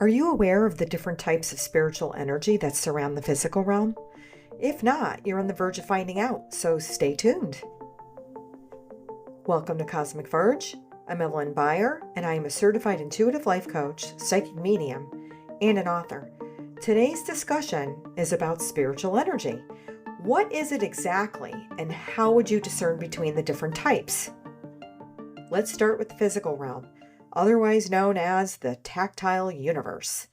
Are you aware of the different types of spiritual energy that surround the physical realm? If not, you're on the verge of finding out, so stay tuned. Welcome to Cosmic Verge. I'm Evelyn Baier, and I am a certified intuitive life coach, psychic medium, and an author. Today's discussion is about spiritual energy. What is it exactly, and how would you discern between the different types? Let's start with the physical realm, otherwise known as the tactile universe.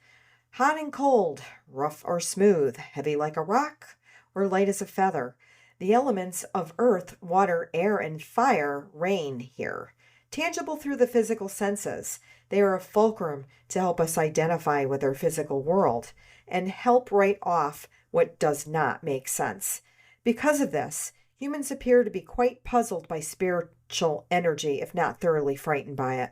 Hot and cold, rough or smooth, heavy like a rock, or light as a feather. The elements of earth, water, air, and fire reign here. Tangible through the physical senses, they are a fulcrum to help us identify with our physical world and help write off what does not make sense. Because of this, humans appear to be quite puzzled by spiritual energy, if not thoroughly frightened by it.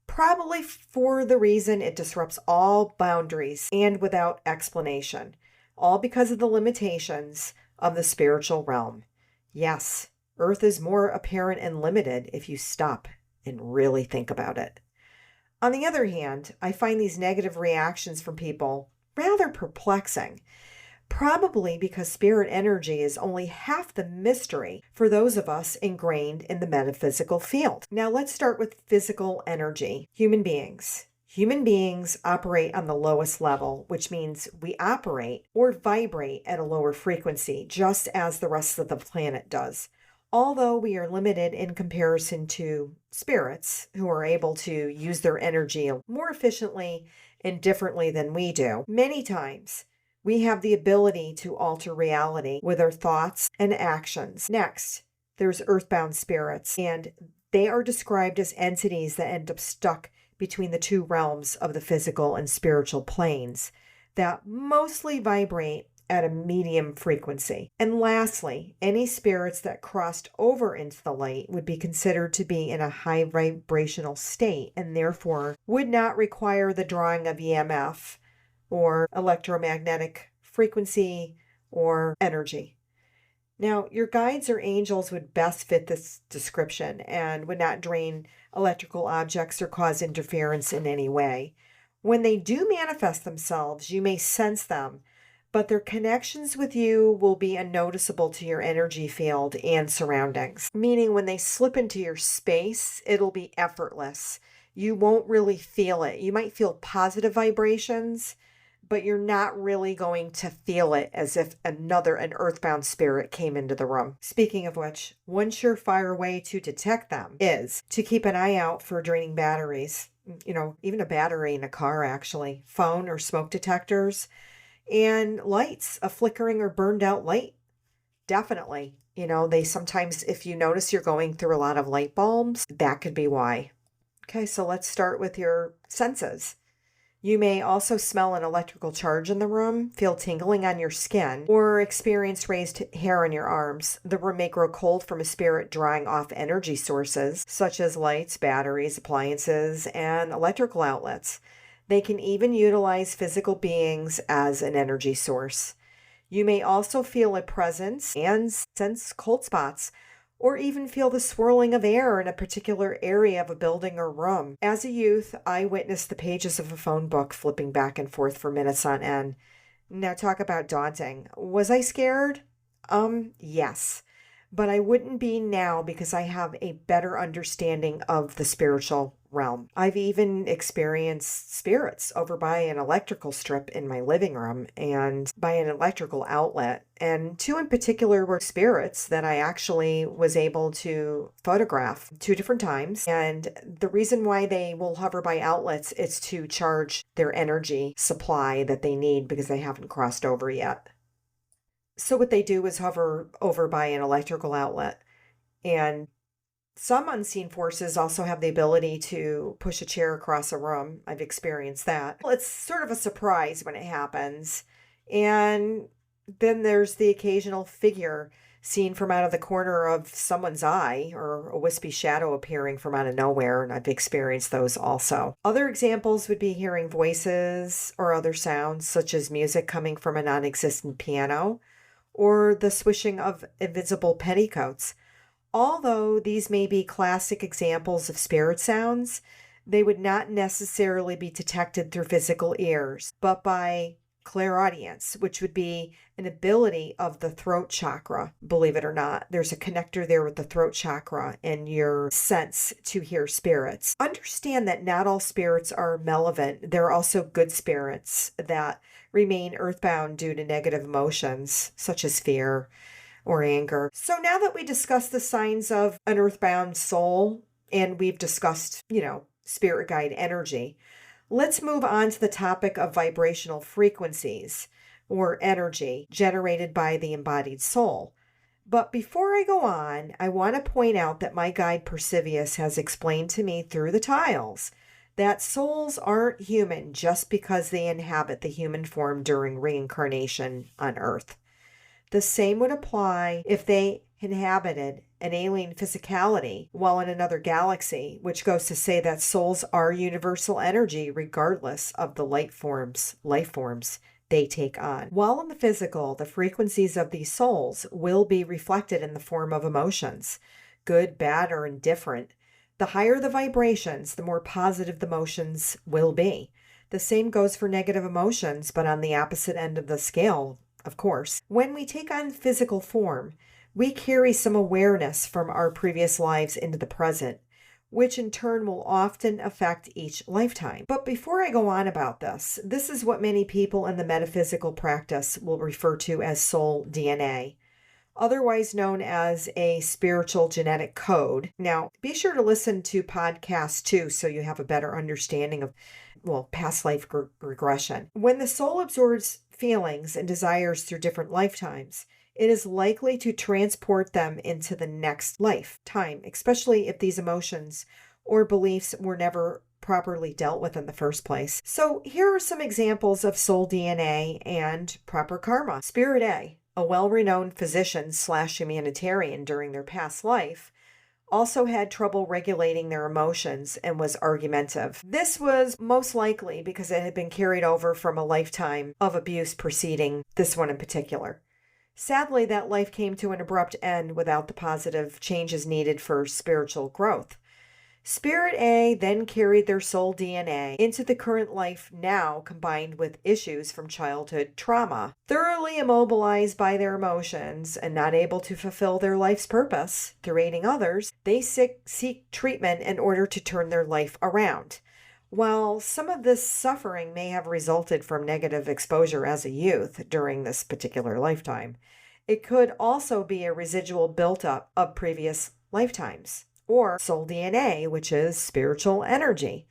Probably for the reason it disrupts all boundaries and without explanation, all because of the limitations of the spiritual realm. Yes, Earth is more apparent and limited if you stop and really think about it. On the other hand, I find these negative reactions from people rather perplexing. Probably because spirit energy is only half the mystery for those of us ingrained in the metaphysical field. Now let's start with physical energy. Human beings. Human beings operate on the lowest level, which means we operate or vibrate at a lower frequency, just as the rest of the planet does. Although we are limited in comparison to spirits who are able to use their energy more efficiently and differently than we do, many times we have the ability to alter reality with our thoughts and actions. Next, there's earthbound spirits, and they are described as entities that end up stuck between the two realms of the physical and spiritual planes that mostly vibrate at a medium frequency. And lastly, any spirits that crossed over into the light would be considered to be in a high vibrational state and therefore would not require the drawing of EMF or electromagnetic frequency or energy. Now, your guides or angels would best fit this description and would not drain electrical objects or cause interference in any way. When they do manifest themselves, you may sense them, but their connections with you will be unnoticeable to your energy field and surroundings. Meaning when they slip into your space, it'll be effortless. You won't really feel it. You might feel positive vibrations, but you're not really going to feel it as if an earthbound spirit came into the room. Speaking of which, one surefire way to detect them is to keep an eye out for draining batteries. Even a battery in a car, actually, phone or smoke detectors, and lights, a flickering or burned out light. Definitely. They sometimes, if you notice you're going through a lot of light bulbs, that could be why. Okay, so let's start with your senses. You may also smell an electrical charge in the room, feel tingling on your skin, or experience raised hair on your arms. The room may grow cold from a spirit drawing off energy sources, such as lights, batteries, appliances, and electrical outlets. They can even utilize physical beings as an energy source. You may also feel a presence and sense cold spots, or even feel the swirling of air in a particular area of a building or room. As a youth, I witnessed the pages of a phone book flipping back and forth for minutes on end. Now talk about daunting. Was I scared? Yes. But I wouldn't be now because I have a better understanding of the spiritual realm. I've even experienced spirits over by an electrical strip in my living room and by an electrical outlet. And two in particular were spirits that I actually was able to photograph 2 different times. And the reason why they will hover by outlets is to charge their energy supply that they need because they haven't crossed over yet. So what they do is hover over by an electrical outlet. And some unseen forces also have the ability to push a chair across a room. I've experienced that. Well, it's sort of a surprise when it happens. And then there's the occasional figure seen from out of the corner of someone's eye or a wispy shadow appearing from out of nowhere. And I've experienced those also. Other examples would be hearing voices or other sounds, such as music coming from a non-existent piano or the swishing of invisible petticoats. Although these may be classic examples of spirit sounds, They would not necessarily be detected through physical ears, but by clairaudience, which would be an ability of the throat chakra. Believe it or not, there's a connector there with the throat chakra and your sense to hear spirits. Understand that not all spirits are malevolent. There are also good spirits that remain earthbound due to negative emotions, such as fear or anger. So now that we discussed the signs of an earthbound soul and we've discussed, spirit guide energy, let's move on to the topic of vibrational frequencies or energy generated by the embodied soul. But before I go on, I want to point out that my guide Persevius has explained to me through the tiles that souls aren't human just because they inhabit the human form during reincarnation on Earth. The same would apply if they inhabited an alien physicality while in another galaxy, which goes to say that souls are universal energy regardless of the life forms they take on. While in the physical, the frequencies of these souls will be reflected in the form of emotions, good, bad, or indifferent. The higher the vibrations, the more positive the emotions will be. The same goes for negative emotions, but on the opposite end of the scale, of course. When we take on physical form, we carry some awareness from our previous lives into the present, which in turn will often affect each lifetime. But before I go on about this is what many people in the metaphysical practice will refer to as soul DNA, otherwise known as a spiritual genetic code. Now, be sure to listen to podcast 2 so you have a better understanding of, past life regression. When the soul absorbs feelings and desires through different lifetimes, it is likely to transport them into the next lifetime, especially if these emotions or beliefs were never properly dealt with in the first place. So here are some examples of soul DNA and proper karma. Spirit A, a well-renowned physician/humanitarian during their past life, also had trouble regulating their emotions and was argumentative. This was most likely because it had been carried over from a lifetime of abuse preceding this one in particular. Sadly, that life came to an abrupt end without the positive changes needed for spiritual growth. Spirit A then carried their soul DNA into the current life now, combined with issues from childhood trauma. Thoroughly immobilized by their emotions and not able to fulfill their life's purpose through aiding others, they seek treatment in order to turn their life around. While some of this suffering may have resulted from negative exposure as a youth during this particular lifetime, it could also be a residual built-up of previous lifetimes, or soul DNA, which is spiritual energy.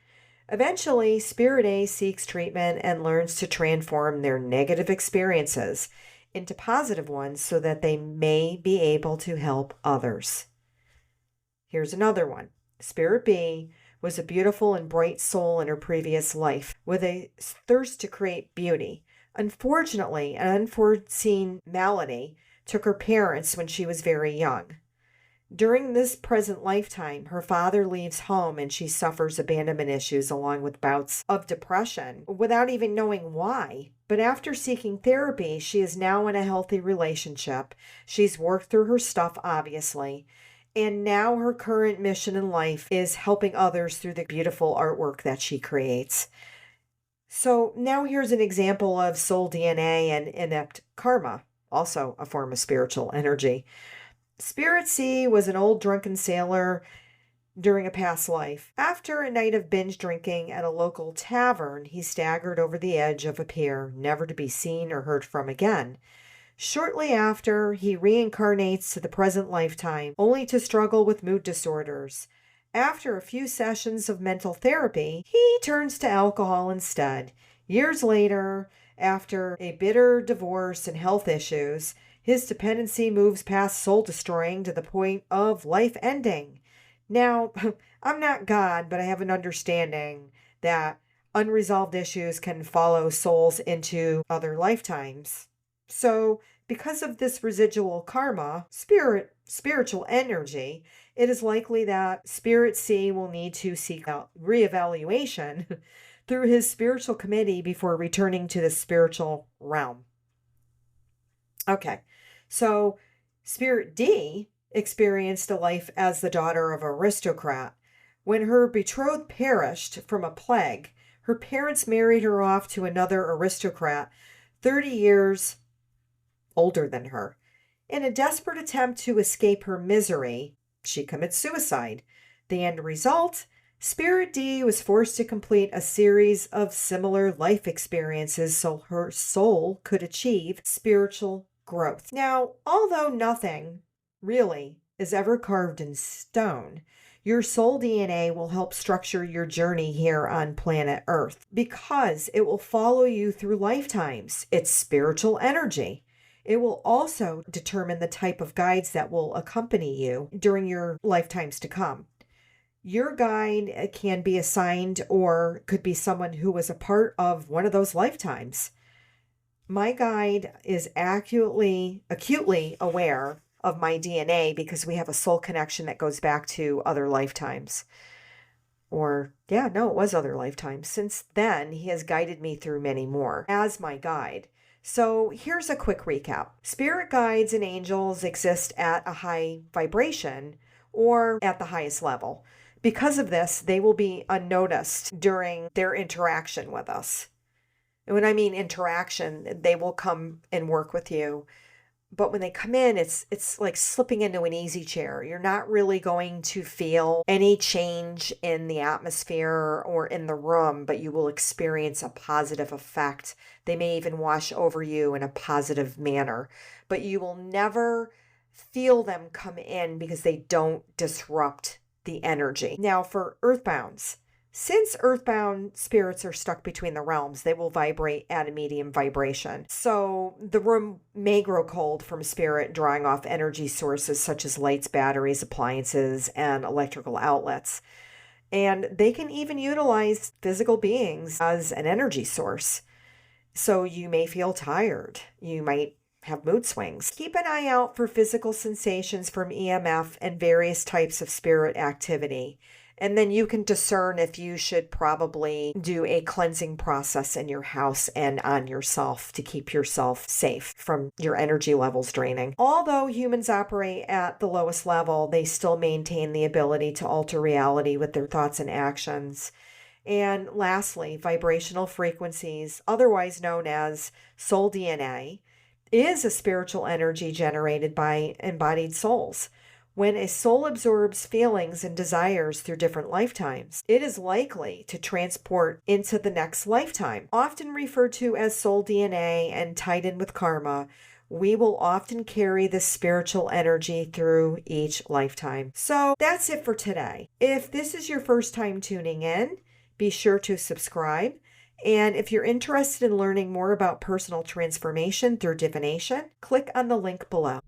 Eventually, Spirit A seeks treatment and learns to transform their negative experiences into positive ones so that they may be able to help others. Here's another one. Spirit B was a beautiful and bright soul in her previous life with a thirst to create beauty. Unfortunately, an unforeseen malady took her parents when she was very young. During this present lifetime, her father leaves home and she suffers abandonment issues along with bouts of depression without even knowing why. But after seeking therapy, she is now in a healthy relationship. She's worked through her stuff, obviously. And now her current mission in life is helping others through the beautiful artwork that she creates. So now here's an example of soul DNA and inept karma, also a form of spiritual energy. Spirit C was an old drunken sailor during a past life. After a night of binge drinking at a local tavern, he staggered over the edge of a pier, never to be seen or heard from again. Shortly after, he reincarnates to the present lifetime, only to struggle with mood disorders. After a few sessions of mental therapy, he turns to alcohol instead. Years later, after a bitter divorce and health issues, his dependency moves past soul-destroying to the point of life ending. Now, I'm not God, but I have an understanding that unresolved issues can follow souls into other lifetimes. So, because of this residual karma, spiritual energy, it is likely that Spirit C will need to seek out reevaluation through his spiritual committee before returning to the spiritual realm. Okay, so Spirit D experienced a life as the daughter of an aristocrat, When her betrothed perished from a plague, her parents married her off to another aristocrat 30 years older than her. In a desperate attempt to escape her misery, she commits suicide. The end result? Spirit D was forced to complete a series of similar life experiences so her soul could achieve spiritual growth. Now, although nothing really is ever carved in stone, your soul DNA will help structure your journey here on planet Earth because it will follow you through lifetimes. It's spiritual energy. It will also determine the type of guides that will accompany you during your lifetimes to come. Your guide can be assigned or could be someone who was a part of one of those lifetimes. My guide is acutely aware of my DNA because we have a soul connection that goes back to other lifetimes. It was other lifetimes. Since then, he has guided me through many more as my guide. So here's a quick recap. Spirit guides and angels exist at a high vibration or at the highest level. Because of this, they will be unnoticed during their interaction with us. And when I mean interaction, they will come and work with you. But when they come in, it's like slipping into an easy chair. You're not really going to feel any change in the atmosphere or in the room, but you will experience a positive effect. They may even wash over you in a positive manner, but you will never feel them come in because they don't disrupt the energy. Now, for earthbounds, since earthbound spirits are stuck between the realms, they will vibrate at a medium vibration. So the room may grow cold from spirit drawing off energy sources such as lights, batteries, appliances, and electrical outlets. And they can even utilize physical beings as an energy source. So you may feel tired. You might have mood swings. Keep an eye out for physical sensations from EMF and various types of spirit activity. And then you can discern if you should probably do a cleansing process in your house and on yourself to keep yourself safe from your energy levels draining. Although humans operate at the lowest level, they still maintain the ability to alter reality with their thoughts and actions. And lastly, vibrational frequencies, otherwise known as soul DNA, is a spiritual energy generated by embodied souls. When a soul absorbs feelings and desires through different lifetimes, it is likely to transport into the next lifetime. Often referred to as soul DNA and tied in with karma, we will often carry this spiritual energy through each lifetime. So that's it for today. If this is your first time tuning in, be sure to subscribe. And if you're interested in learning more about personal transformation through divination, click on the link below.